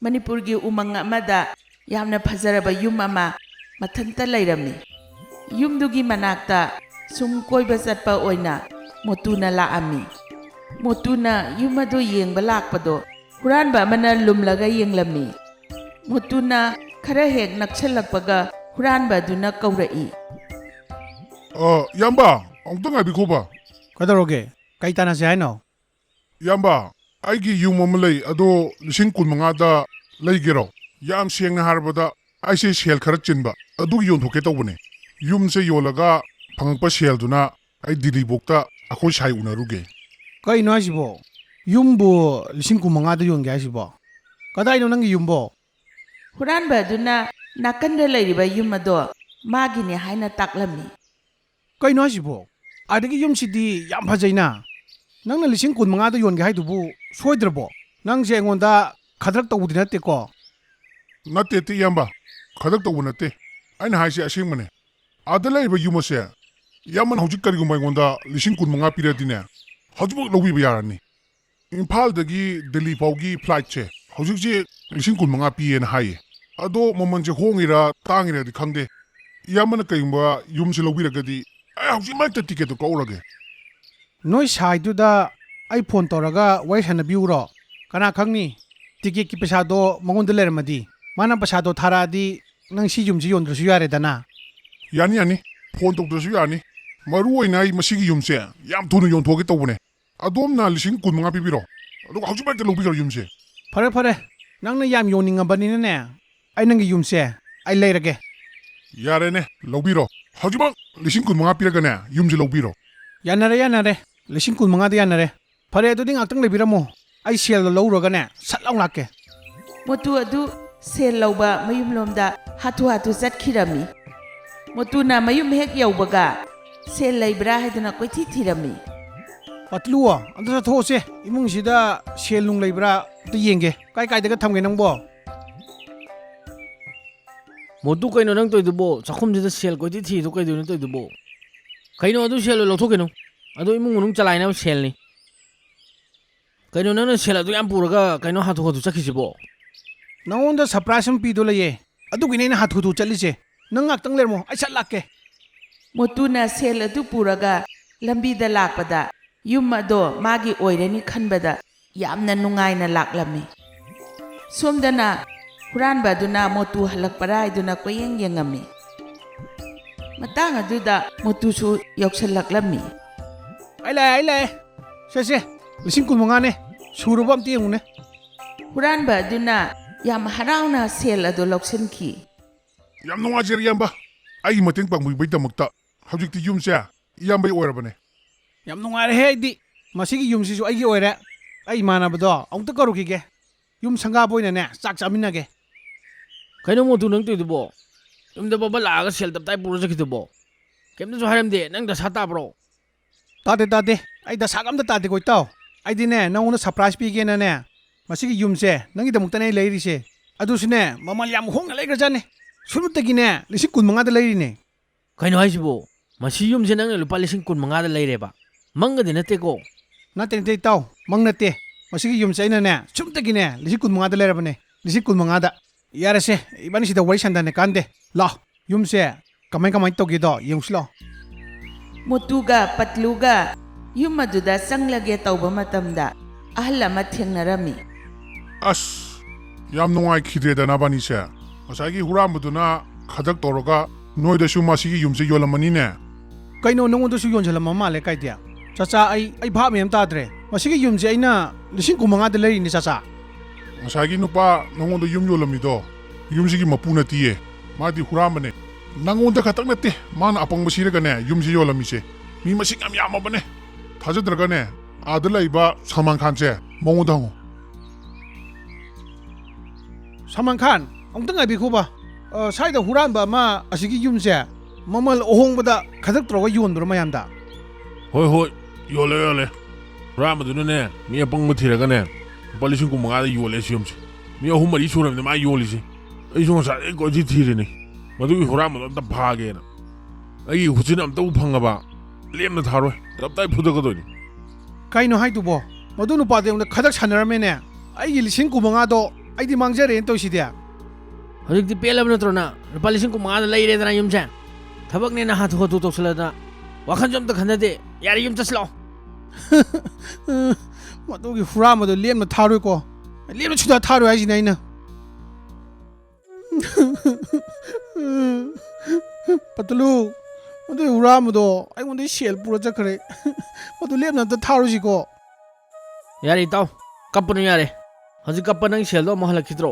Manipurgi umang amada yamna phajaraba yum ama mathanta lairami. Yumdugi manakta sum koiba chatpa oina motuna laami. Motuna yumado yengba lakpado huranba amana lumlaga yenglami. Motuna khara hek nakchalakpaga huranba duna kaurai. Yamba, amtang abikoba. Kadoroge, kay tanase haino. Yamba, aigi yung mamalay ado lising kun mga da laygiro. Yam siyang naharbada ay si shell karatsin ba. Ado yun hoke tawbane. Yung sa yolaga pangpa shell duna ay dilibokta ako siya'y unaruge. Kay no asibo. Yumbo lising kumangado yun kaya asibo. Kada ino nang yumbo. Huranba duna nakanda lairiba yumado magini haina taklami. Kay no asibo. Adagi yum sidi yam phajay na. Nang na lising kun mangado yun kaya dubu soidrabo. Nang siya ngonda kadrak tawudi natte ko. Natte ti yamba. Kadak tawu natte. Ay nahaisi asing mane. Adalay ba yumase. Yaman hujik kari gumay ngonda lising kun mga piratine. Hajubak lawi bayarani. Impal dagi Delhi paugi flight che. Hujik je lising kun mga piye na haye. Ado maman je hongira tangira di khangde. Yaman kayumba yum se lawi ragadi. Ay hujik mai ta ticket ko urage. Noi saiduda ay phone toraga wai hanabiuro. Kana khangni ticket ki pesado mangonda lermadi. Mana pesado tharadi nang si yumji yondrasu yare dana. Yani yani. Phone tokdrasu yani. Maru oina ay masigi yumse. Yam thunu yon thoge tawbane. Adom na lising kun mga pipiro. Ado hujik mai ta lawi kar yumse. Fare fare. Nang na yam yoningabani ne. Ay nang yumse. Ay leirage. Yare ne, laubiro. Hajubak lising kun mga piragane yumse laubiro. Yanare. Lising kun mangada yanare. Fare adu ding aktang lebiramo. Ay sel lo lawragane. Satlaw lakke. Motu adu sel lauba mayum lomda hatu chatkirami. Motuna mayum hek yaubaga sel laibra haiduna koithi thirami. Patluwa, anda sa those. Imung sida sel nung leibra to yenge. Kay daga thamge nangbo. Modu kaino nang toidubo chakhumjida sel koiti thi to kaiduna toidubo. Kaino adu sel lo thokeno. Adu imung nung chalaina sel ni. Kaino nang sel adu yam puraga kaino hatu chakhisibo. Nangonda surprise pido leye. Adu gine na hatu chalise. Nang aktang lermo ay lakke. Motuna sel adu puraga lambida lakpada yum ado magi oirani khanbada yamna nungaina laklami. Somdana huranba duna motu halakpara iduna koyeng yengami. Matang aduda motusu yauksallaklami. Ay lay. Se. Lising kun mangane. Surubam ti ngune. Huranba duna yam harauna sel ado loksenki. Yam nungajir yamba. Ay mating pangbuibay damakta. Hujik ti yumse. Yambay oirabane. Yam nungare he di. Masigi yumsisu ay oire. Ay manabado. Aungta karukige. Yum sanga boy ne sak chaminage. Kaino modu nang toidubo. Yumda baba laga sel taptai pura chakhitubo. Kemna jo haramde nang da sata bro. Tade. Ay da sagam da tade koy taw. Ay di ne nanguna surprise pige na ne. Masigi yumse nangi damukta ne leirise. Adu sine mamal yam hong leigra jane. Sunutagi ne lising kun mangada leirine. Kaino haisibo. Masi yumse nang lupa lising kun mangada leireba. Mangga de nate ko. Nate taw mang nate. Masigi yumse ina ne sumtagi ne lising kun mangada leirabane. Lising kun mangada. Yarase ibani sida wari sandane kande. La yumse kamay togido yungslo. Motuga patluga yum aduda sanglage tauba matamda ahal ama thengnarami. As. Yam nungay kidre da nabani se. Asagi huramuduna kadak toroga noida shu masigi yumse yolamani ne. Kaino nongondo su yonjala mamale kay dia. Chacha ay bha mem tadre. Masigi yumse aina lising kun mangada leirine chacha. Asagi nupa nangonda yum yolamido. Yumsigi mapuna tiye. Madi huramane. Nangonda katak nate. Mana apang masiragane yumse yolamise. Mi masig am yamabane. Tajadragane. Adala iba Salman Khan se. Mongoda hongo. Salman Khan, aungta ngai bi khoba. Saida huranba ma asigi yumse mamal ohongbada khadak troga yondro mayamda. Hoi, yole. Ramadunane, mi apang mathiragane. Palising kun mangada yole siyumse. Mi ahumari suramne ma yolisi. Ay sunga sa ko ji thirine. Madu huramada ta phage na. Ay husin am ta uphangaba. Lemna tharoi. Taptai phudagadoni. Kaino haidubo. Madu nu pade ung khadak sanarame ne. Ay lising kun mangado ꯑꯩꯗꯤ ꯃꯥꯡꯖꯔꯦꯅ ꯇꯧꯁꯤꯗꯤ ꯍꯧꯖꯤꯛꯇꯤ ꯄꯦꯜꯂꯕ ꯅꯠꯇ꯭ꯔꯣꯅ ꯂꯨꯄꯥ 5,000 ꯂꯩꯔꯦꯗꯅ ꯌꯨꯝꯁꯦ ꯊꯕꯛꯅꯦꯅ ꯍꯥꯊꯨ ꯍꯥꯊꯨ ꯇꯧꯁꯜꯂꯗꯅ ꯋꯥꯈꯜꯁꯨ ꯑꯝꯇ ꯈꯟꯅꯗꯦ ꯌꯥꯔꯦ ꯌꯨꯝ ꯆꯠꯁꯤ ꯂꯥꯛꯑꯣ ꯃꯗꯨꯒꯤ ꯍꯨꯔꯥꯟꯕꯗꯣ ꯂꯦꯝꯅ ꯊꯥꯔꯣꯏꯀꯣ ꯂꯦꯝꯅ ꯁꯨꯡꯊꯥ ꯊꯥꯔꯣꯏ ꯍꯥꯏꯁꯤꯅꯦ ꯑꯩꯅ ꯄꯇꯂꯨ ꯃꯗꯨꯒꯤ ꯍꯨꯔꯥꯟꯕꯗꯣ ꯑꯩꯉꯣꯟꯗꯒꯤ ꯁꯦꯜ ꯄꯨꯔ ꯆꯠꯈ꯭ꯔꯦ ꯃꯗꯨ ꯂꯦꯝꯅ ꯑꯝꯇ ꯊꯥꯔꯨꯁꯤꯀꯣ ꯌꯥꯔꯦ ꯏꯇꯥꯎ ꯀꯞꯄꯅꯨ ꯌꯥꯔꯦ ꯍꯧꯖꯤꯛ ꯀꯞꯄ ꯅꯪ ꯁꯦꯜꯗꯣ ꯑꯃꯨꯛ ꯍꯜꯂꯛꯈꯤꯗ꯭ꯔꯣ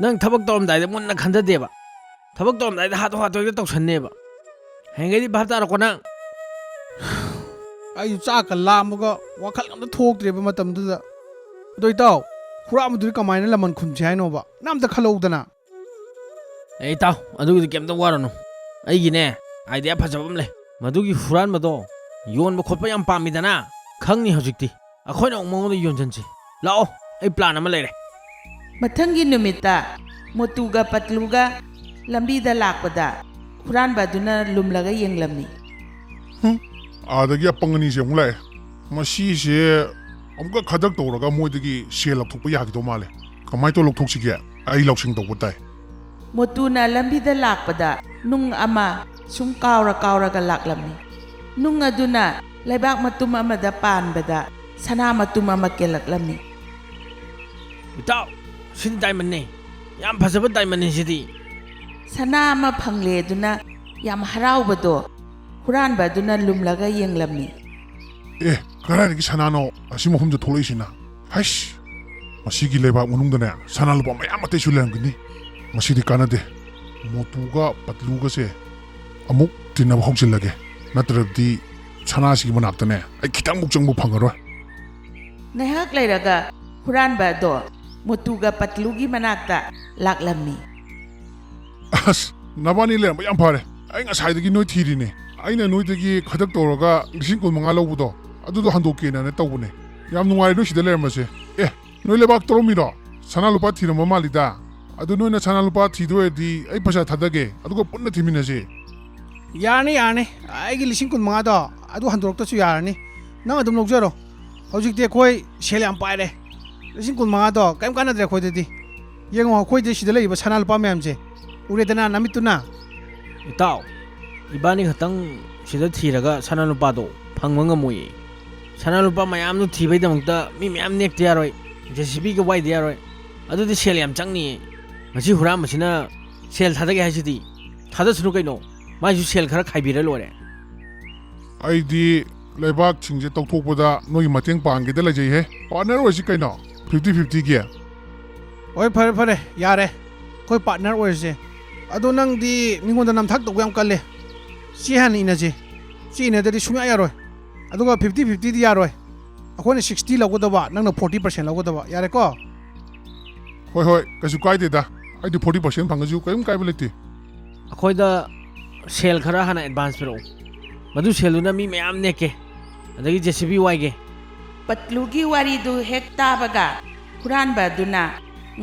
ꯅꯪ ꯊꯕꯛ ꯇꯧꯔꯝꯗꯥꯏꯗ ꯃꯨꯟꯅ ꯈꯟꯊꯗꯦꯕ ꯊꯕꯛ ꯇꯧꯔꯝꯗꯥꯏꯗ ꯍꯥꯊꯨ ꯍꯥꯊꯨ ꯍꯦꯛꯇ ꯇꯧꯁꯟꯅꯦꯕ ꯍꯌꯦꯡꯒꯩꯗꯤ ꯚꯥꯞ ꯇꯥꯔꯛꯀꯣ ꯅꯪ ꯑꯩꯁꯨ ꯆꯥꯛꯀ ꯂꯥꯝꯃꯒ ꯋꯥꯈꯜ ꯑꯝꯇ ꯊꯣꯛꯇ꯭ꯔꯦꯕ ꯃꯇꯝꯗꯨꯗ ꯑꯗꯣ ꯏꯇꯥꯎ ꯍꯨꯔꯥꯟꯕꯗꯨꯗꯤ ꯀꯃꯥꯏꯅ ꯂꯃꯟ ꯈꯨꯝꯁꯤ ꯍꯥꯏꯅꯣꯕ ꯅꯪ ꯑꯝꯇ ꯈꯜꯂꯧꯗꯅ ꯑꯦ ꯏꯇꯥꯎ ꯑꯗꯨꯒꯤꯗꯤ ꯀꯩꯝꯇ ꯋꯥꯔꯨꯅꯨ ꯑꯩꯒꯤꯅꯦ ꯑꯥꯏꯗꯤꯌꯥ ꯐꯖꯕ ꯑꯃ ꯂꯩ ꯃꯗꯨꯒꯤ ꯍꯨꯔꯥꯟꯕꯗꯣ ꯌꯣꯟꯕ ꯈꯣꯠꯄ ꯌꯥꯝ ꯄꯥꯝꯃꯤꯗꯅ ꯈꯪꯅꯤ ꯍꯧꯖꯤꯛꯇꯤ ꯑꯩꯈꯣꯏꯅ ꯑꯃꯨꯛ ꯃꯉꯣꯟꯗ ꯌꯣꯟꯁꯤꯟꯁꯤ ꯂꯥꯛꯑꯣ ꯑꯩ ꯄ꯭ꯂꯥꯟ ꯑꯃ ꯂꯩꯔꯦ ꯃꯊꯪꯒꯤ ꯅꯨꯃꯤꯠꯇ ꯃꯣꯇꯨꯒ ꯄꯠꯂꯨꯒ ꯂꯝꯕꯤꯗ ꯂꯥꯛꯄꯗ ꯍꯨꯔꯥꯟꯕ ꯑꯗꯨꯅ ꯂꯨꯝꯂꯒ ꯌꯦꯡꯂꯝꯃꯤ ꯑꯥꯗꯒꯤ ꯑꯄꯪ ꯑꯅꯤꯁꯦ ꯑꯃꯨꯛ ꯂꯥꯛꯑꯦ ꯃꯁꯤꯁꯦ ꯑꯃꯨꯛꯀ ꯈꯗꯛ ꯇꯧꯔꯒ ꯃꯣꯏꯗꯒꯤ ꯁꯦꯜ ꯂꯧꯊꯣꯛꯄ ꯌꯥꯈꯤꯗꯧ ꯃꯥꯜꯂꯦ ꯀꯃꯥꯏꯅ ꯇꯧ ꯂꯧꯊꯣꯛꯁꯤꯒꯦ ꯑꯩ ꯂꯧꯁꯤꯡ ꯇꯧꯕ ꯇꯥꯏ ꯃꯣꯇꯨꯅ ꯂꯝꯕꯤꯗ ꯂꯥꯛꯄꯗ ꯅꯨꯡ ꯑꯃ ꯁꯨꯝ ꯀꯥꯎꯔꯒ ꯂꯥꯛꯂꯝꯃꯤ ꯅꯨꯡ ꯑꯗꯨꯅ ꯂꯩꯕꯥꯛ ꯃꯇꯨꯝ ꯑꯃꯗ ꯄꯥꯟꯕꯗ ꯁꯅꯥ ꯃꯇꯨꯝ ꯑꯃ ꯀꯦꯜꯂꯛꯂꯝꯃꯤ ꯏꯇꯥꯎ ꯁꯤꯗꯤ ꯗꯥꯏꯃꯟꯅꯦ ꯌꯥꯝ ꯐꯖꯕ ꯗꯥꯏꯃꯟꯅꯦ ꯁꯤꯗꯤ ꯁꯅꯥ ꯑꯃ ꯐꯪꯂꯦ ꯑꯗꯨꯅ ꯌꯥꯝ ꯍꯔꯥꯎꯕꯗꯣ ꯍꯨꯔꯥꯟꯕ ꯑꯗꯨꯅ ꯂꯨꯝꯂꯒ ꯌꯦꯡꯂꯝꯃꯤ ꯑꯦ ꯀꯗꯥꯏꯗꯒꯤ ꯁꯅꯥꯅꯣ ꯑꯁꯤ ꯃꯐꯝꯗ ꯊꯣꯛꯂꯛꯏꯁꯤꯅ ꯍꯩꯁ ꯃꯁꯤꯒꯤ ꯂꯩꯕꯥꯛ ꯃꯅꯨꯡꯗꯅꯦ ꯁꯅꯥ ꯂꯨꯄꯥ ꯃꯌꯥꯝ ꯑꯇꯩꯁꯨ ꯂꯩꯔꯝꯒꯅꯤ ꯃꯁꯤꯗꯤ ꯀꯥꯟꯅꯗꯦ ꯃꯣꯇꯨꯒ ꯄꯠꯂꯨꯒꯁꯦ ꯑꯃꯨꯛ ꯇꯤꯟꯅꯕ ꯍꯧꯖꯤꯜꯂꯒꯦ ꯅꯠꯇ꯭ꯔꯕꯗꯤ ꯁꯅꯥꯁꯤꯒꯤ ꯃꯅꯥꯛꯇꯅꯦ ꯑꯩ ꯈꯤꯇꯪꯃꯨꯛ ꯆꯪꯕ ꯐꯪꯉꯔꯣꯏ ꯉꯥꯏꯍꯥꯛ ꯂꯩꯔꯒ ꯍꯨꯔꯥꯟꯕ ꯑꯗꯣ ꯃꯣꯇꯨꯒ ꯄꯠꯂꯨꯒꯤ ꯃꯅꯥꯛꯇ ꯂꯥꯛꯂꯝꯃꯤ ꯑꯁ ꯅꯕꯥꯅꯤ ꯂꯩꯔꯝꯕ ꯌꯥꯝ ꯐꯔꯦ ꯑꯩ ꯉꯁꯥꯏꯗꯒꯤ ꯅꯣꯏ ꯊꯤꯔꯤꯅꯦ ꯑꯩꯅ ꯅꯣꯏꯗꯒꯤ ꯈꯗꯛ ꯇꯧꯔꯒ 15,000 ꯂꯧꯕꯗꯣ ꯑꯗꯨꯗꯣ ꯍꯟꯗꯣꯛꯀꯦꯅ ꯇꯧꯕꯅꯦ ꯌꯥꯝ ꯅꯨꯡꯉꯥꯏꯔꯦ ꯅꯣꯏ ꯁꯤꯗ ꯂꯩꯔꯝꯕꯁꯦ ꯑꯦ ꯅꯣꯏ ꯂꯩꯕꯥꯛ ꯇꯧꯔꯝꯃꯤꯔꯣ ꯁꯅꯥ ꯂꯨꯄꯥ ꯊꯤꯔꯝꯕ ꯃꯥꯜꯂꯤꯗ ꯑꯗꯨ ꯅꯣꯏꯅ ꯁꯅꯥ ꯂꯨꯄꯥ ꯊꯤꯗꯣꯏꯔꯗꯤ ꯑꯩ ꯄꯩꯁꯥ ꯊꯥꯗꯒꯦ ꯑꯗꯨꯒ ꯄꯨꯟꯅ ꯊꯤꯃꯤꯟꯅꯁꯦ ꯌꯥꯔꯅꯤ ꯑꯩꯒꯤ 15,000ꯗꯣ ꯑꯗꯨ ꯍꯟꯗꯣꯔꯛꯇꯁꯨ ꯌꯥꯔꯅꯤ ꯅꯪ ꯑꯗꯨꯝ ꯂꯧꯖꯔꯣ ꯍꯧꯖꯤꯛꯇꯤ ꯑꯩꯈꯣꯏ ꯁꯦꯜ ꯌꯥꯝ ꯄꯥꯏꯔꯦ 15,000ꯗꯣ ꯀꯩꯝ ꯀꯥꯟꯅꯗ꯭ꯔꯦ ꯑꯩꯈꯣꯏꯗꯗꯤ ꯌꯦꯡꯉꯣ ꯑꯩꯈꯣꯏꯗꯤ ꯁꯤꯗ ꯂꯩꯔꯤꯕ ꯁꯅꯥ ꯂꯨꯄꯥ ꯃꯌꯥꯝꯁꯦ ꯎꯔꯦꯗꯅ ꯅꯃꯤꯠꯇꯨꯅ ꯏꯇꯥꯎ ꯏꯕꯥꯅꯤ ꯈꯛꯇꯪ ꯁꯤꯗ ꯊꯤꯔꯒ ꯁꯅꯥ ꯂꯨꯄꯥꯗꯣ ꯐꯪꯕ ꯉꯝꯃꯣꯏꯌꯦ ꯁꯅꯥ ꯂꯨꯄꯥ ꯃꯌꯥꯝꯗꯣ ꯊꯤꯕꯩꯗꯃꯛꯇ ꯃꯤ ꯃꯌꯥꯝ ꯅꯦꯛꯇ ꯌꯥꯔꯣꯏ JCBꯒ ꯋꯥꯏꯗ ꯌꯥꯔꯣꯏ ꯑꯗꯨꯗꯤ ꯁꯦꯜ ꯌꯥꯝ ꯆꯪꯅꯤꯌꯦ ꯃꯁꯤ ꯍꯨꯔꯥꯟꯕꯁꯤꯅ ꯁꯦꯜ ꯊꯥꯗꯒꯦ ꯍꯥꯏꯁꯤꯗꯤ ꯊꯥꯗꯁꯅꯨ ꯀꯩꯅꯣ ꯃꯥꯏꯁꯨ ꯁꯦꯜ ꯈꯔ ꯈꯥꯏꯕꯤꯔ ꯂꯣꯏꯔꯦ ꯑꯩꯗꯤ ꯂꯩꯕꯥꯛꯁꯤꯡꯁꯦ ꯇꯧꯊꯣꯛꯄꯗ ꯅꯣꯏꯒꯤ ꯃꯇꯦꯡ ꯄꯥꯡꯒꯦꯗ ꯂꯩꯖꯩꯍꯦ ꯄꯥꯔꯠꯅꯔ ꯑꯣꯏꯁꯤ ꯀꯩꯅꯣ 50-50ꯒꯤ ꯍꯣꯏ ꯐꯔꯦ ꯌꯥꯔꯦ ꯑꯩꯈꯣꯏ ꯄꯥꯔꯠꯅꯔ ꯑꯣꯏꯔꯁꯦ ꯑꯗꯣ ꯅꯪꯗꯤ ꯃꯤꯉꯣꯟꯗ ꯅꯝꯊꯥꯛ ꯇꯧꯕ ꯌꯥꯝ ꯀꯜꯂꯦ ꯆꯦ ꯍꯥꯟꯅ ꯏꯅꯁꯦ ꯆꯦ ꯏꯅꯗꯗꯤ ꯁꯨꯡꯌꯥ ꯌꯥꯔꯣꯏ ꯑꯗꯨꯒ 50-50ꯗꯤ ꯌꯥꯔꯣꯏ ꯑꯩꯈꯣꯏꯅ 60 ꯂꯧꯒꯗꯕ ꯅꯪꯅ 40% ꯂꯧꯒꯗꯕ ꯌꯥꯔꯦꯀꯣ ꯍꯣꯏ ꯀꯩꯁꯨ ꯀꯥꯏꯗꯦꯗ ꯑꯩꯗꯤ 40% ꯐꯪꯉꯁꯨ ꯀꯔꯤꯝ ꯀꯥꯏꯕ ꯂꯩꯇꯦ ꯑꯩꯈꯣꯏꯗ ꯁꯦꯜ ꯈꯔ ꯍꯥꯟꯅ ꯑꯦꯗꯚꯥꯟꯁ ꯄꯤꯔꯛꯎ ꯃꯗꯨ ꯁꯦꯜꯗꯨꯅ ꯃꯤ ꯃꯌꯥꯝ ꯅꯦꯛꯀꯦ ꯑꯗꯒꯤ JCB ꯋꯥꯏꯒꯦ ꯄꯠꯂꯨꯒꯤ ꯋꯥꯔꯤꯗꯨ ꯍꯦꯛ ꯇꯥꯕꯒ ꯍꯨꯔꯥꯟꯕ ꯑꯗꯨꯅ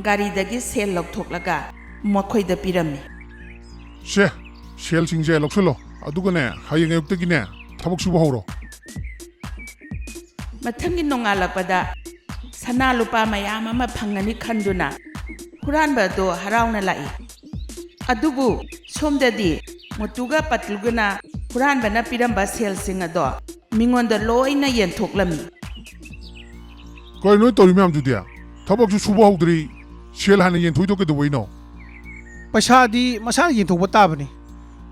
ꯒꯥꯔꯤꯗꯒꯤ ꯁꯦꯜ ꯂꯧꯊꯣꯛꯂꯒ ꯃꯈꯣꯏꯗ ꯄꯤꯔꯝꯃꯤ ꯁꯦ ꯁꯦꯜꯁꯤꯡꯁꯦ ꯂꯧꯁꯤꯜꯂꯣ ꯑꯗꯨꯒꯅꯦ ꯍꯌꯦꯡ ꯑꯌꯨꯛꯇꯒꯤꯅꯦ ꯊꯕꯛ ꯁꯨꯕ ꯍꯧꯔꯣ ꯃꯊꯪꯒꯤ ꯅꯣꯡꯉꯥꯜꯂꯛꯄꯗ ꯁꯅꯥ ꯂꯨꯄꯥ ꯃꯌꯥꯝ ꯑꯃ ꯐꯪꯒꯅꯤ ꯈꯟꯗꯨꯅ ꯍꯨꯔꯥꯟꯕ ꯑꯗꯣ ꯍꯔꯥꯎꯅ ꯂꯥꯛꯏ ꯑꯗꯨꯕꯨ ꯁꯣꯝꯗꯗꯤ ꯃꯣꯇꯨꯒ ꯄꯠꯂꯨꯒꯅ ꯍꯨꯔꯥꯟꯕꯅ ꯄꯤꯔꯝꯕ ꯁꯦꯜꯁꯤꯡ ꯑꯗꯣ ꯃꯤꯉꯣꯟꯗ ꯂꯣꯏꯅ ꯌꯦꯟꯊꯣꯛꯂꯝꯃꯤ ꯀꯔꯤ ꯅꯣꯏ ꯇꯧꯔꯤ ꯃꯌꯥꯝꯗꯨꯗꯤ ꯊꯕꯛꯁꯨ ꯁꯨꯕ ꯍꯧꯗ꯭ꯔꯤ ꯁꯦꯜ ꯍꯥꯟꯅ ꯌꯦꯟꯊꯣꯛꯏꯗꯣ ꯀꯩꯗꯧꯕꯩꯅꯣ ꯄꯩꯁꯥꯗꯤ ꯃꯁꯥꯅ ꯌꯦꯟꯊꯣꯛꯄ ꯇꯥꯕꯅꯤ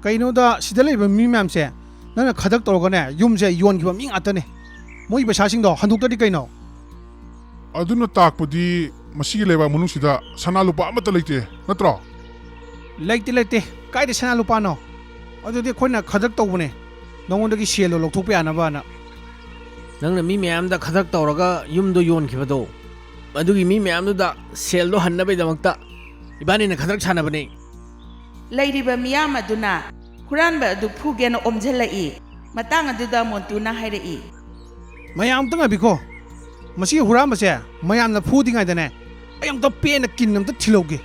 ꯀꯩꯅꯣꯗ ꯁꯤꯗ ꯂꯩꯕ ꯃꯤ ꯃꯌꯥꯝꯁꯦ ꯅꯪꯅ ꯈꯗꯛ ꯇꯧꯔꯒꯅꯦ ꯌꯨꯝꯁꯦ ꯌꯣꯟꯈꯤꯕ ꯃꯤ ꯉꯥꯛꯇꯅꯦ ꯃꯣꯏ ꯄꯩꯁꯥꯁꯤꯡꯗꯣ ꯍꯟꯗꯣꯛꯇ꯭ꯔꯗꯤ ꯀꯩꯅꯣ ꯑꯗꯨꯅ ꯇꯥꯛꯄꯗꯤ ꯃꯁꯤꯒꯤ ꯂꯩꯕꯥꯛ ꯃꯅꯨꯡꯁꯤꯗ ꯁꯅꯥ ꯂꯨꯄꯥ ꯑꯃꯠꯇ ꯂꯩꯇꯦ ꯅꯠꯇ꯭ꯔꯣ ꯂꯩꯇꯦ ꯀꯥꯏꯗ ꯁꯅꯥ ꯂꯨꯄꯥꯅꯣ ꯑꯗꯨꯗꯤ ꯑꯩꯈꯣꯏꯅ ꯈꯗꯛ ꯇꯧꯕꯅꯦ ꯅꯉꯣꯟꯗꯒꯤ ꯁꯦꯜꯗꯣ ꯂꯧꯊꯣꯛꯄ ꯌꯥꯅꯕꯅ ꯅꯪꯅ ꯃꯤ ꯃꯌꯥꯝꯗ ꯈꯗꯛ ꯇꯧꯔꯒ ꯌꯨꯝꯗꯣ ꯌꯣꯟꯈꯤꯕꯗꯣ ꯑꯗꯨꯒꯤ ꯃꯤ ꯃꯌꯥꯝꯗꯨꯗ ꯁꯦꯜꯗꯣ ꯍꯟꯅꯕꯒꯤꯗꯃꯛꯇ ꯏꯕꯥꯅꯤꯅ khadrak ꯁꯥꯟꯅꯕꯅꯤ ꯂꯩꯔꯤꯕ ꯃꯤꯌꯥꯝ ꯑꯗꯨꯅ ꯍꯨꯔꯥꯟꯕ ꯑꯗꯨ ꯐꯨꯒꯦꯅ ꯑꯣꯝꯖꯜꯂꯛꯏ ꯃꯇꯥꯡ ꯑꯗꯨꯗ ꯃꯣꯟꯇꯨꯅ ꯍꯥꯏꯔꯛꯏ ꯃꯌꯥꯝ ꯑꯝꯇ ꯉꯥꯏꯕꯤꯈꯣ ꯃꯁꯤ ꯍꯨꯔꯥꯟꯕꯁꯦ ꯃꯌꯥꯝꯅ ꯐꯨꯗꯤꯉꯩꯗꯅꯦ ꯑꯩ ꯑꯝꯇ ꯄꯦꯟꯅ ꯀꯤꯟ ꯑꯝꯇ ꯊꯤꯜꯍꯧꯒꯦ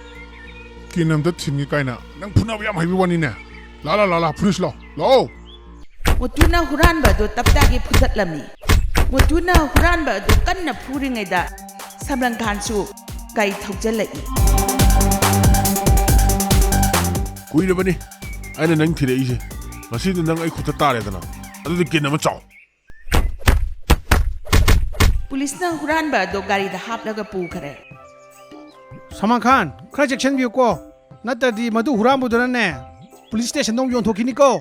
ꯀꯤꯟ ꯑꯝꯇ ꯊꯤꯟꯒꯦ ꯀꯥꯏꯅ ꯅꯪ ꯐꯨꯅꯕ ꯌꯥꯝ ꯍꯩꯕ ꯋꯥꯅꯤꯅꯦ ꯂꯥ ꯐꯨꯅꯤꯁꯤ ꯂꯥꯛꯑꯣ ꯃꯣꯟꯇꯨꯅ ꯍꯨꯔꯥꯟꯕ ꯑꯗꯨ ꯇꯞꯇꯥꯒꯤ ꯐꯨꯗꯠꯂꯝꯃꯤ ꯃꯣꯟꯇꯨꯅ ꯍꯨꯔꯥꯟꯕ ꯑꯗꯨ ꯀꯟꯅ ꯐꯨꯔꯤꯉꯩꯗ ꯁꯝꯔꯪ ꯈꯥꯟꯁꯨ ꯒꯥꯔꯤ ꯊꯧꯖꯤꯜꯂꯛꯏ꯫ ꯀꯨꯏꯔꯕꯅꯤ ꯑꯩꯅ ꯅꯪ ꯊꯤꯔꯛꯏꯁꯦ ꯉꯁꯤꯗꯤ ꯅꯪ ꯑꯩ ꯈꯨꯠꯇ ꯇꯥꯔꯦꯗꯅ ꯑꯗꯨꯗꯤ ꯀꯤꯟ ꯑꯃ ꯆꯥꯎ꯫ ꯄꯨꯂꯤꯁꯅ ꯍꯨꯔꯥꯟꯕ ꯑꯗꯣ ꯒꯥꯔꯤꯗ ꯍꯥꯞꯂꯒ ꯄꯨꯈꯔꯦ꯫ ꯁꯜꯃꯥꯟ ꯈꯥꯟ ꯈꯔ ꯆꯦꯛꯁꯤꯟꯕꯤꯌꯨꯀꯣ ꯅꯠꯇ꯭ꯔꯗꯤ ꯃꯗꯨ ꯍꯨꯔꯥꯟꯕꯗꯨꯅꯅꯦ ꯄꯨꯂꯤꯁ ꯁ꯭ꯇꯦꯁꯟꯗ ꯑꯃꯨꯛ ꯌꯣꯟꯊꯣꯛꯈꯤꯅꯤꯀꯣ꯫